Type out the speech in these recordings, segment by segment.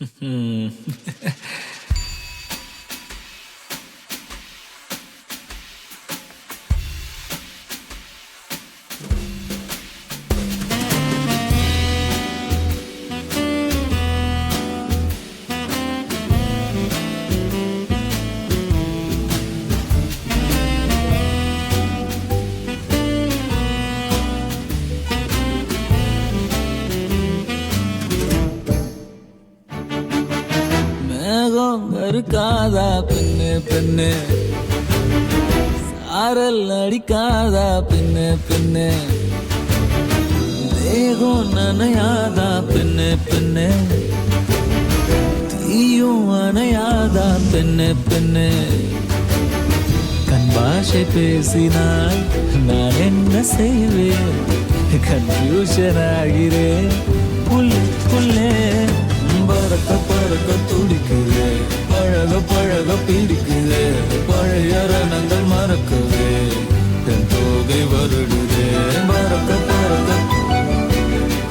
ம். மேகம் இருக்காதா பெண்ணு பெண்ணு, சாரல் அடிக்காதா பெண்ணு பெண்ணு, தேகம் நனையாதா பெண்ணு பெண்ணு, தீயும் அணையாதா பெண்ணு பெண்ணு. கண் பாஷை பேசினால் நான் என்ன செய்வேன், கன்ஃபியூஷன் ஆகிறேன் புல்லுக்குள்ளே. பறக்க பறக்க துடிக்குது, பழக பழக பிடிக்குது, பழைய ரணங்கள் மறக்குது, என் தோகை வருடுது. பறக்க பறக்க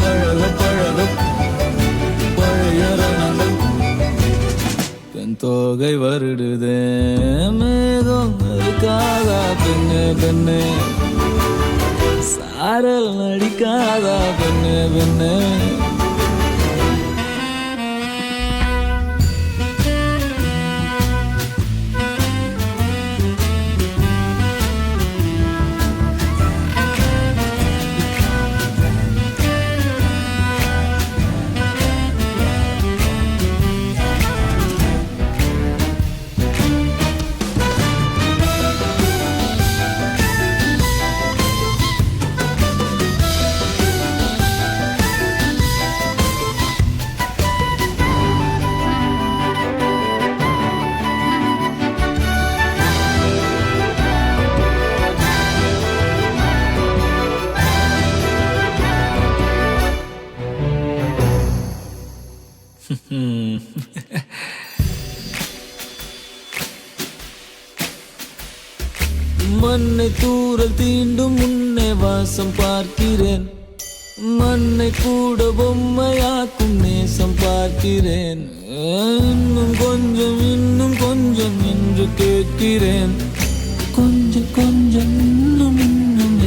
பழக பழக பழைய ரணங்கள் என் தோகை வருடுது. மேகம் இருக்காதா பெண்ணு பெண்ணு, சாரல் நடிக்காதா பெண்ணு பெண்ணு. மண்ணை தூரல் தீண்டும் முன்னே வாசம் பார்க்கிறேன், மண்ணை கூட பொம்மையாக்கும் நேசம் பார்க்கிறேன். இன்னும் கொஞ்சம் என்று கேட்கிறேன், கொஞ்சம் கொஞ்சம் இன்னும்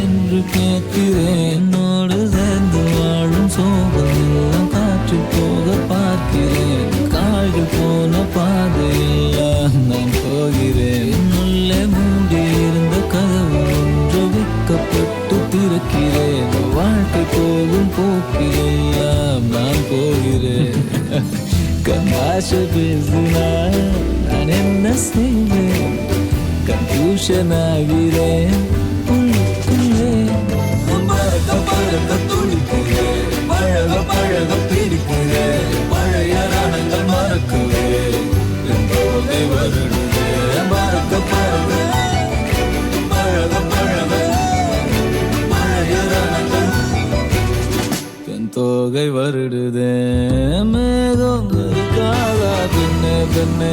என்று கேட்கிறேன். என்னோடு சேர்ந்து வாழும் சோகம் எல்லாம் காற்று போக பார்க்கிறேன், கால்கள் போன பாதையெல்லாம் நான் போகிறேன். உள்ளே மூடி இருந்த கதவு ஒன்று வைக்கப்பட்டு திறக்கிறேன், வாழ்க்கை போகும் போக்கிலெல்லாம் நான் போகிறேன். கண்ணாசை பேசினால் நான் என்ன செய்வேன், கன்ஃபியூஷன் ஆகிறேன் உள்ளுக்குள்ளே. பறக்க பறக்க துடிக்கிறேன், பழக பழக பிடிக்கிறேன், பழைய ரணங்கள் மறக்கவே என் தோகை வருடுது. பறக்க பறக்க பழக பழக பழைய ரணங்கள் என் தோகை வருடுது. மேகம் இருக்காதா பெண்ணு பெண்ணு,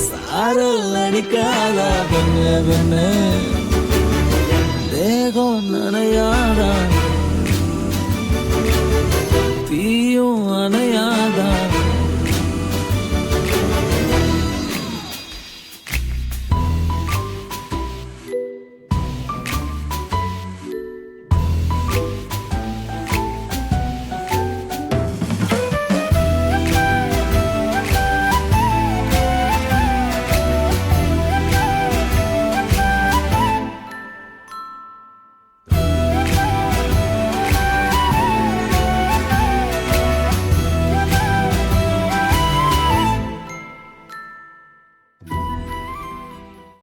சாரல் அடிக்காதா பெண்ணு பெண்ணு, தேகம் நனையாதா தீயும் அணையா